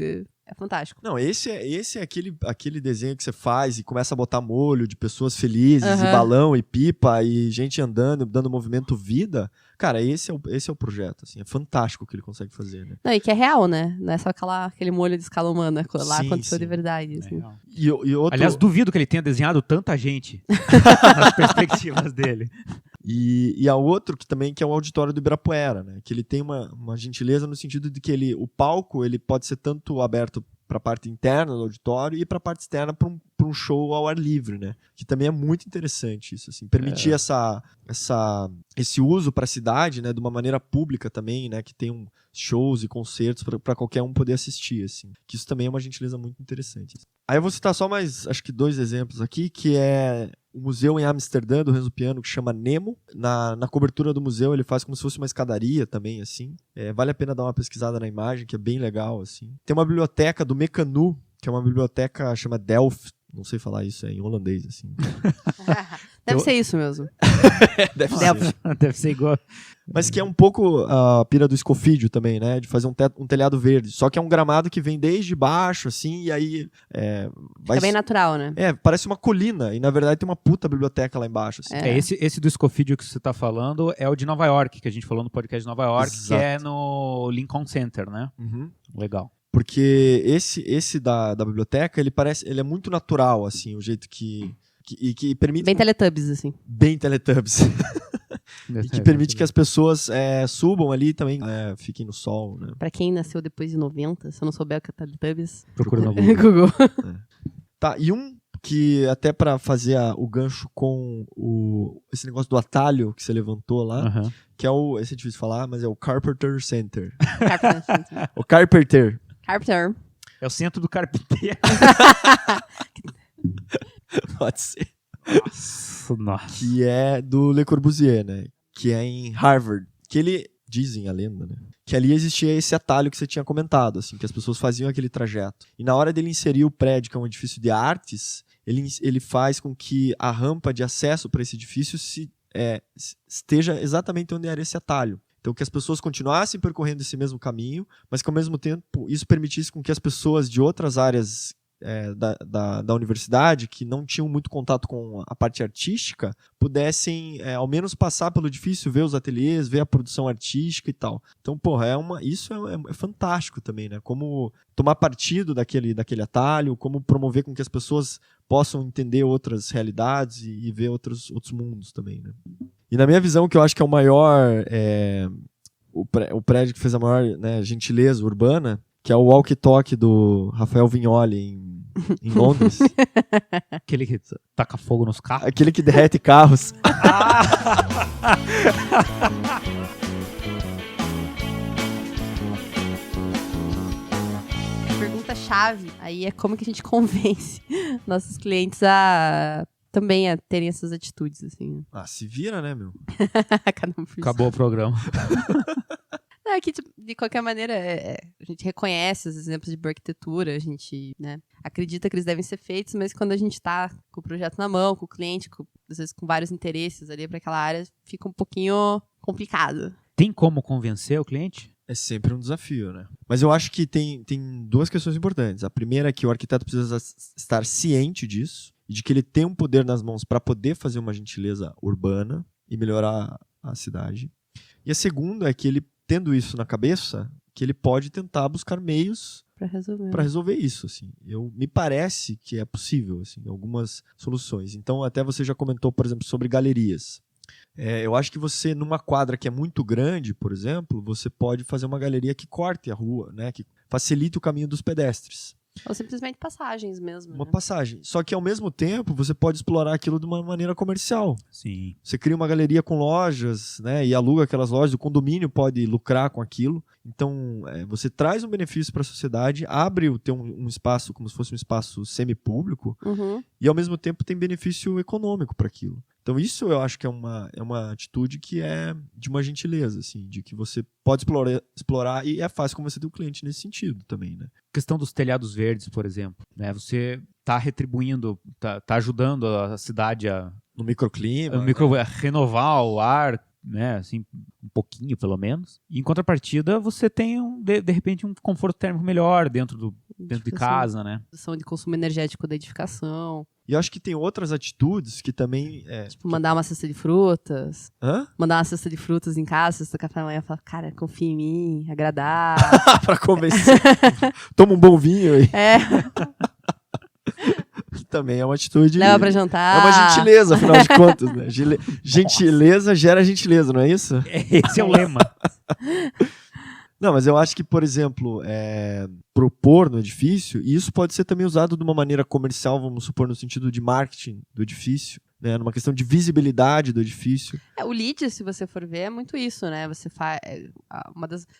É fantástico. Não, esse é aquele desenho que você faz e começa a botar molho de pessoas felizes, e balão, e pipa, e gente andando, dando movimento vida. Cara, esse é o projeto, assim. É fantástico o que ele consegue fazer, né? Não, e que é real, né? Não é só aquele molho de escala humana. Lá aconteceu de sim. verdade. Assim. E outro... Aliás, duvido que ele tenha desenhado tanta gente nas perspectivas dele. E há outro que é o auditório do Ibirapuera, né? Que ele tem uma gentileza no sentido de que o palco ele pode ser tanto aberto para a parte interna do auditório e para a parte externa para um show ao ar livre, né? Que também é muito interessante isso, assim, permitir esse uso para a cidade, né? De uma maneira pública também, né? Que tem shows e concertos para qualquer um poder assistir, assim. Que isso também é uma gentileza muito interessante. Aí eu vou citar só mais, acho que 2 exemplos aqui, que é o museu em Amsterdã do Renzo Piano, que chama Nemo. Na cobertura do museu ele faz como se fosse uma escadaria também, assim. Vale a pena dar uma pesquisada na imagem, que é bem legal, assim. Tem uma biblioteca do Mecanu, que é uma biblioteca chama Delft. Não sei falar isso, em holandês, assim. Deve ser isso mesmo. Deve ser igual. Mas que é um pouco a pira do Escofídio também, né? De fazer um telhado verde. Só que é um gramado que vem desde baixo, assim, e aí... Fica bem natural, né? Parece uma colina. E, na verdade, tem uma puta biblioteca lá embaixo. Assim. Esse do Escofídio que você tá falando é o de Nova York, que a gente falou no podcast de Nova York, Exato. Que é no Lincoln Center, né? Uhum. Legal. Porque esse da biblioteca, ele é muito natural, assim, o jeito que permite... Bem Teletubbies, assim. Bem Teletubbies. E que permite que as pessoas subam ali também, fiquem no sol, né? Pra quem nasceu depois de 90, se eu não souber o que é Teletubbies... Procura no Google. Tá, e que até pra fazer o gancho com esse negócio do atalho que você levantou lá, que é esse é difícil de falar, mas é o Carpenter Center. Carpenter Center. O Carpenter. Carpenter. É o centro do carpinteiro. Pode ser. Nossa. Que é do Le Corbusier, né? Que é em Harvard. Que dizem a lenda, né? Que ali existia esse atalho que você tinha comentado, assim, que as pessoas faziam aquele trajeto. E na hora dele inserir o prédio, que é um edifício de artes, ele faz com que a rampa de acesso para esse edifício esteja exatamente onde era esse atalho. Então, que as pessoas continuassem percorrendo esse mesmo caminho, mas que, ao mesmo tempo, isso permitisse com que as pessoas de outras áreas da universidade, que não tinham muito contato com a parte artística, pudessem, ao menos, passar pelo edifício, ver os ateliês, ver a produção artística e tal. Então, porra, isso é fantástico também, né? Como tomar partido daquele atalho, como promover com que as pessoas possam entender outras realidades e ver outros mundos também, né? E na minha visão, que eu acho que é o maior... o prédio que fez a maior, né, gentileza urbana, Que é o walkie-talkie do Rafael Vignoli em Londres. Aquele que taca fogo nos carros. Aquele que derrete carros. Pergunta-chave aí é como que a gente convence nossos clientes a também a terem essas atitudes, assim. Se vira, né, meu? Cada um por si. Acabou o programa. Não, é que, de qualquer maneira, a gente reconhece os exemplos de boa arquitetura, a gente, né, acredita que eles devem ser feitos, mas quando a gente tá com o projeto na mão, com o cliente, às vezes com vários interesses ali para aquela área, fica um pouquinho complicado. Tem como convencer o cliente? É sempre um desafio, né? Mas eu acho que tem duas questões importantes. A primeira é que o arquiteto precisa estar ciente disso e de que ele tem um poder nas mãos para poder fazer uma gentileza urbana e melhorar a cidade. E a segunda é que ele, tendo isso na cabeça, que ele pode tentar buscar meios para resolver isso. Assim. Me parece que é possível, assim, algumas soluções. Então, até você já comentou, por exemplo, sobre galerias. Eu acho que você, numa quadra que é muito grande, por exemplo, você pode fazer uma galeria que corte a rua, né? Que facilite o caminho dos pedestres. Ou simplesmente passagens mesmo. Uma passagem. Só que, ao mesmo tempo, você pode explorar aquilo de uma maneira comercial. Sim. Você cria uma galeria com lojas, né? E aluga aquelas lojas, o condomínio pode lucrar com aquilo. Então, você traz um benefício para a sociedade, abre um espaço como se fosse um espaço semipúblico, e, ao mesmo tempo, tem benefício econômico para aquilo. Então, isso eu acho que é uma atitude que é de uma gentileza, assim, de que você pode explorar e é fácil convencer o cliente nesse sentido também, né? A questão dos telhados verdes, por exemplo, né? Você está retribuindo, tá ajudando a cidade no microclima, a renovar o ar, né? Assim, um pouquinho pelo menos. E, em contrapartida, você tem de repente um conforto térmico melhor dentro de casa, né? Redução de consumo energético da edificação. E eu acho que tem outras atitudes que também... mandar uma cesta de frutas. Hã? Mandar uma cesta de frutas em casa, cesta do café da manhã, falar, cara, confia em mim, agradar. Pra convencer. Toma um bom vinho aí. Também é uma atitude... Leva pra jantar. É uma gentileza, afinal de contas, né? Gentileza gera gentileza, não é isso? Esse é o lema. Não, mas eu acho que, por exemplo, propor no edifício, e isso pode ser também usado de uma maneira comercial, vamos supor, no sentido de marketing do edifício, né, numa questão de visibilidade do edifício. O LEED, se você for ver, é muito isso, né? Você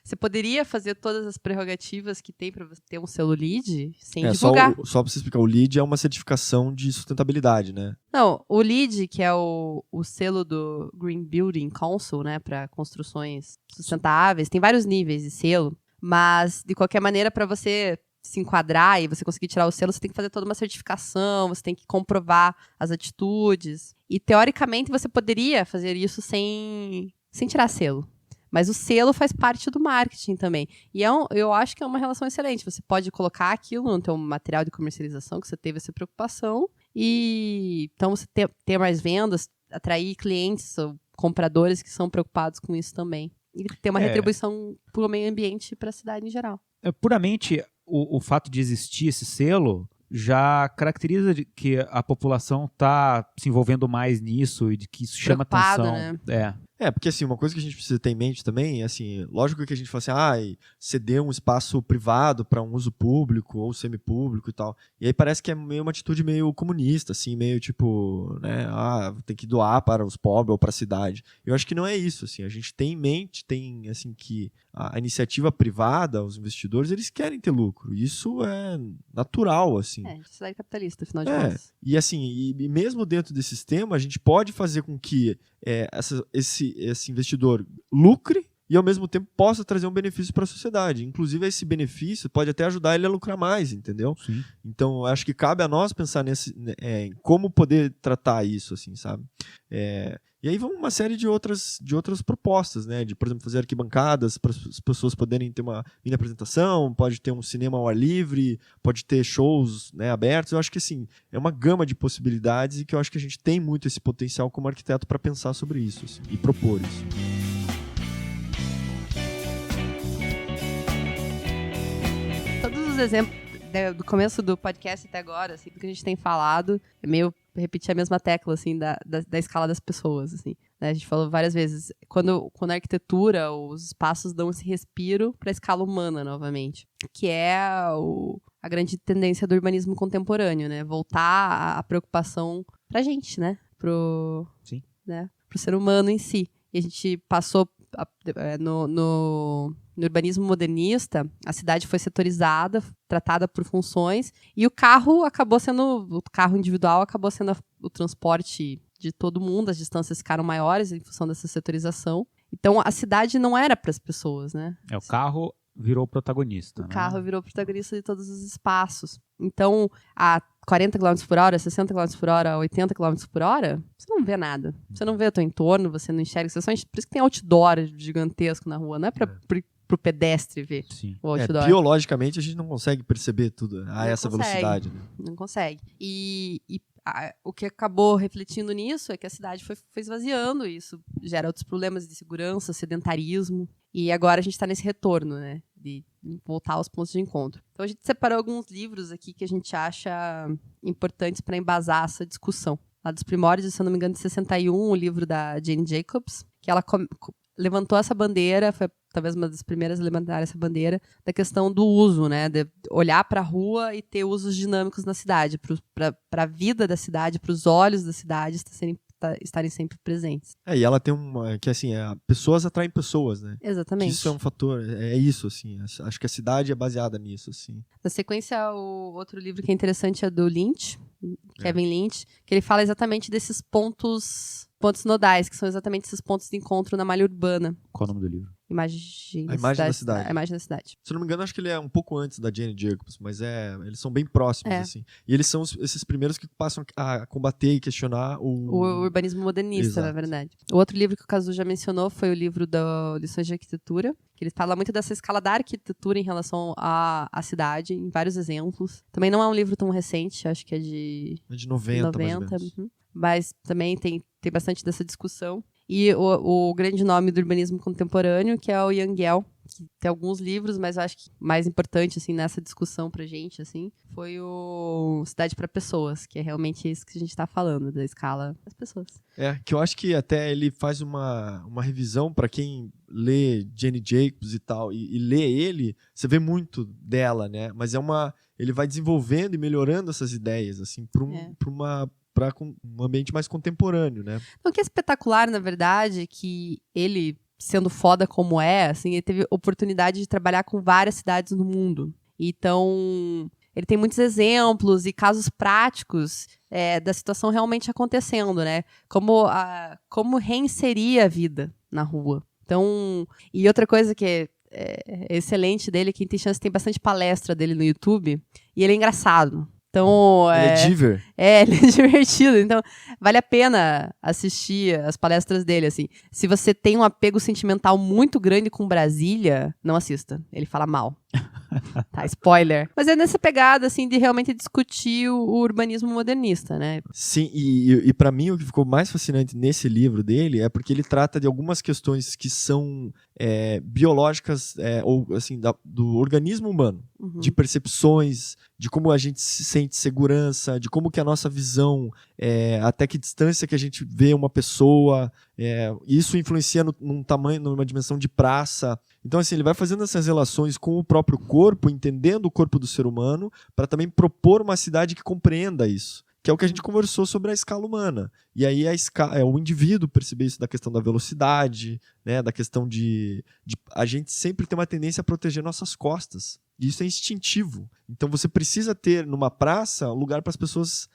você poderia fazer todas as prerrogativas que tem para você ter um selo LEED sem divulgar. Só para você explicar, o LEED é uma certificação de sustentabilidade, né? Não, o LEED, que é o selo do Green Building Council, né, para construções sustentáveis, tem vários níveis de selo, mas de qualquer maneira, para você se enquadrar e você conseguir tirar o selo, você tem que fazer toda uma certificação, você tem que comprovar as atitudes. E, teoricamente, você poderia fazer isso sem tirar selo. Mas o selo faz parte do marketing também. E eu acho que é uma relação excelente. Você pode colocar aquilo no teu material de comercialização, que você teve essa preocupação, e então você ter mais vendas, atrair clientes ou compradores que são preocupados com isso também. E ter uma retribuição para o meio ambiente e para a cidade em geral. Puramente... O fato de existir esse selo já caracteriza que a população está se envolvendo mais nisso e de que isso chama atenção. Né? Porque assim, uma coisa que a gente precisa ter em mente também é assim, lógico que a gente fala assim, ceder um espaço privado para um uso público ou semipúblico e tal. E aí parece que é meio uma atitude meio comunista, assim, meio tipo, né, tem que doar para os pobres ou para a cidade. Eu acho que não é isso, assim, a gente tem em mente, assim, que a iniciativa privada, os investidores, eles querem ter lucro. Isso é natural, assim. Sociedade capitalista, afinal de contas. E assim, e mesmo dentro desse sistema, a gente pode fazer com que esse investidor lucre e, ao mesmo tempo, possa trazer um benefício para a sociedade. Inclusive, esse benefício pode até ajudar ele a lucrar mais, entendeu? Sim. Então, acho que cabe a nós pensar em como poder tratar isso, assim, sabe? E aí vão uma série de outras propostas, né? De, por exemplo, fazer arquibancadas para as pessoas poderem ter uma mini apresentação, pode ter um cinema ao ar livre, pode ter shows, né, abertos. Eu acho que, assim, é uma gama de possibilidades e que eu acho que a gente tem muito esse potencial como arquiteto para pensar sobre isso, assim, e propor isso. Todos os exemplos do começo do podcast até agora, assim, do que a gente tem falado, é meio repetir a mesma tecla, assim, da escala das pessoas, assim. né? A gente falou várias vezes, quando a arquitetura, os espaços dão esse respiro para a escala humana novamente, que é a grande tendência do urbanismo contemporâneo, né? Voltar a preocupação pra gente, né? Sim. Né? Pro ser humano em si. E a gente passou no urbanismo modernista, a cidade foi setorizada, tratada por funções, e o carro individual acabou sendo o transporte de todo mundo, as distâncias ficaram maiores em função dessa setorização. Então, a cidade não era para as pessoas, né? O carro virou protagonista. O carro virou protagonista de todos os espaços. Então, a 40 km por hora, 60 km por hora, 80 km por hora, você não vê nada. Você não vê o teu entorno, você não enxerga. Por isso que tem outdoor gigantesco na rua. Não é pro pedestre ver. Sim. O outdoor. Biologicamente, a gente não consegue perceber tudo a essa velocidade. Né? Não consegue. O que acabou refletindo nisso é que a cidade foi esvaziando. Isso gera outros problemas de segurança, sedentarismo. E agora a gente está nesse retorno, né? De voltar aos pontos de encontro. Então a gente separou alguns livros aqui que a gente acha importantes para embasar essa discussão. Lá dos primórdios, se eu não me engano, de 61, o livro da Jane Jacobs, que ela levantou essa bandeira, foi talvez uma das primeiras a levantar essa bandeira, da questão do uso, né? De olhar para a rua e ter usos dinâmicos na cidade, para a vida da cidade, para os olhos da cidade estarem sempre presentes. E ela tem que assim, pessoas atraem pessoas, né? Exatamente. Isso é um fator, é isso, assim. Acho que a cidade é baseada nisso, assim. Na sequência, o outro livro que é interessante é do Lynch, Kevin Lynch, que ele fala exatamente desses pontos nodais, que são exatamente esses pontos de encontro na malha urbana. Qual é o nome do livro? A imagem da cidade. Se eu não me engano, acho que ele é um pouco antes da Jane Jacobs, mas eles são bem próximos, assim. E eles são esses primeiros que passam a combater e questionar o urbanismo modernista, Exato. Na verdade. O outro livro que o Kazu já mencionou foi o livro da Lições de Arquitetura, que ele fala muito dessa escala da arquitetura em relação à cidade, em vários exemplos. Também não é um livro tão recente, acho que é de 90 mais ou menos. Mas também tem bastante dessa discussão. E o grande nome do urbanismo contemporâneo, que é o Jan Gehl, que tem alguns livros, mas eu acho que mais importante, assim, nessa discussão pra gente, assim, foi o Cidade para Pessoas, que é realmente isso que a gente tá falando, da escala das pessoas. Que eu acho que até ele faz uma revisão para quem lê Jane Jacobs e tal, e lê ele, você vê muito dela, né? Mas ele vai desenvolvendo e melhorando essas ideias, assim, para um ambiente mais contemporâneo, né? Então, o que é espetacular, na verdade, é que ele, sendo foda como assim, ele teve oportunidade de trabalhar com várias cidades no mundo. Então, ele tem muitos exemplos e casos práticos da situação realmente acontecendo, né? Como reinserir a vida na rua. Então, e outra coisa que é excelente dele, quem tem chance tem bastante palestra dele no YouTube, e ele é engraçado. Então, ele é diver. Ele é divertido. Então, vale a pena assistir as palestras dele, assim. Se você tem um apego sentimental muito grande com Brasília, não assista. Ele fala mal. Tá, spoiler. Mas é nessa pegada, assim, de realmente discutir o urbanismo modernista, né? Sim, e para mim o que ficou mais fascinante nesse livro dele é porque ele trata de algumas questões que são biológicas, ou assim, do organismo humano. Uhum. De percepções, de como a gente se sente segurança, de como que a nossa visão, até que distância que a gente vê uma pessoa, isso influencia num tamanho, numa dimensão de praça. Então, assim, ele vai fazendo essas relações com o próprio corpo, entendendo o corpo do ser humano, para também propor uma cidade que compreenda isso. Que é o que a gente conversou sobre a escala humana. E aí o indivíduo perceber isso da questão da velocidade, né, da questão de a gente sempre tem uma tendência a proteger nossas costas. E isso é instintivo. Então você precisa ter numa praça um lugar para as pessoas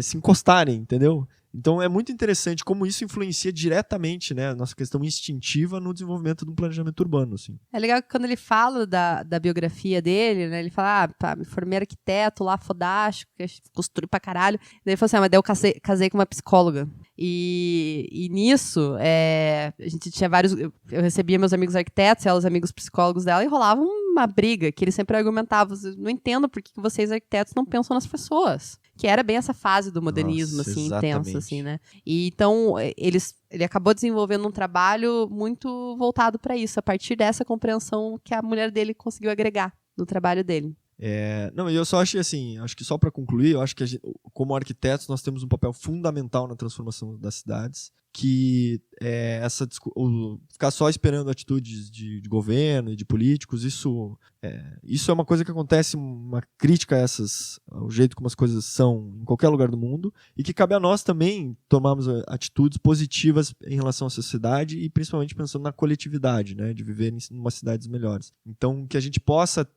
se encostarem, entendeu? Então é muito interessante como isso influencia diretamente, né, a nossa questão instintiva no desenvolvimento de um planejamento urbano. Assim. É legal que quando ele fala da biografia dele, né, ele fala, me formei arquiteto lá, fodástico, construí pra caralho. Daí ele falou assim, mas daí eu casei com uma psicóloga. E nisso, a gente tinha vários... Eu recebia meus amigos arquitetos e ela, os amigos psicólogos dela, e rolava uma briga, que ele sempre argumentava, não entendo por que vocês arquitetos não pensam nas pessoas. Que era bem essa fase do modernismo, Nossa, assim, exatamente. intenso, assim, né? E então, ele acabou desenvolvendo um trabalho muito voltado para isso, a partir dessa compreensão que a mulher dele conseguiu agregar no trabalho dele. Não, e eu só achei assim, acho que só para concluir, eu acho que como arquitetos nós temos um papel fundamental na transformação das cidades, que ficar só esperando atitudes de governo e de políticos, isso é uma coisa que acontece, uma crítica ao jeito como as coisas são em qualquer lugar do mundo, e que cabe a nós também tomarmos atitudes positivas em relação à sociedade e principalmente pensando na coletividade, né, de viver em umas cidades melhores. Então, que a gente possa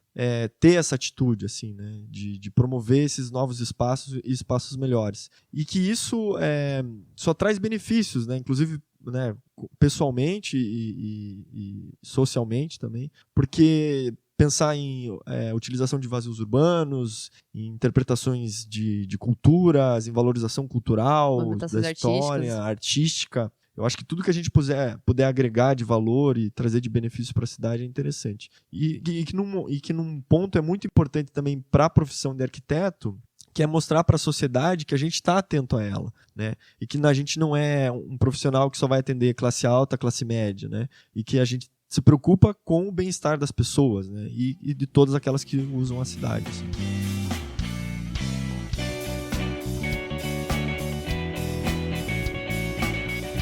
ter essa atitude, assim, né, de promover esses novos espaços e espaços melhores. E que isso só traz benefícios, né, inclusive, né, pessoalmente e socialmente também, porque pensar em utilização de vazios urbanos, em interpretações de culturas, em valorização cultural, da história, artística. Eu acho que tudo que a gente puder agregar de valor e trazer de benefício para a cidade é interessante. E que num ponto é muito importante também para a profissão de arquiteto, que é mostrar para a sociedade que a gente está atento a ela, né? E que a gente não é um profissional que só vai atender classe alta, classe média, né? E que a gente se preocupa com o bem-estar das pessoas, né? E de todas aquelas que usam a cidade. Assim.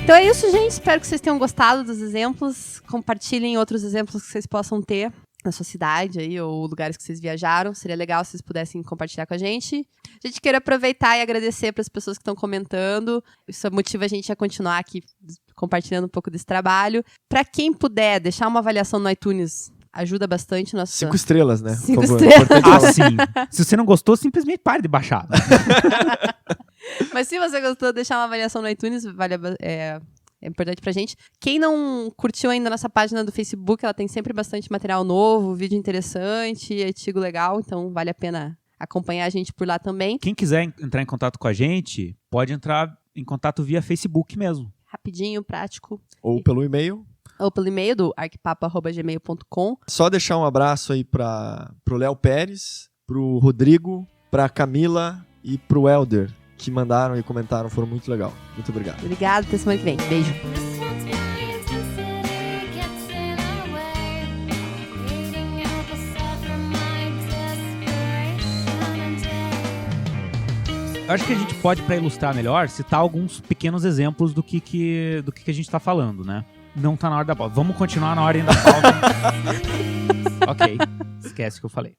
Então é isso, gente. Espero que vocês tenham gostado dos exemplos. Compartilhem outros exemplos que vocês possam ter na sua cidade aí, ou lugares que vocês viajaram. Seria legal se vocês pudessem compartilhar com a gente. A gente queria aproveitar e agradecer para as pessoas que estão comentando. Isso motiva a gente a continuar aqui compartilhando um pouco desse trabalho. Para quem puder, deixar uma avaliação no iTunes ajuda bastante. 5 estrelas, né? 5 estrelas. Sim. Se você não gostou, simplesmente pare de baixar. Mas se você gostou, deixar uma avaliação no iTunes é importante pra gente. Quem não curtiu ainda nossa página do Facebook, ela tem sempre bastante material novo, vídeo interessante, artigo legal, então vale a pena acompanhar a gente por lá também. Quem quiser entrar em contato com a gente, pode entrar em contato via Facebook mesmo. Rapidinho, prático. Ou pelo e-mail. Ou pelo e-mail do arquipapo@gmail.com. Só deixar um abraço aí pro Léo Pérez, pro Rodrigo, pra Camila e pro Helder, que mandaram e comentaram, foram muito legal. Muito obrigado. Obrigado, até semana que vem. Beijo. Eu acho que a gente pode, para ilustrar melhor, citar alguns pequenos exemplos do que a gente tá falando, né? Não tá na hora da pauta. Vamos continuar na ordem da pauta. Ok, esquece o que eu falei.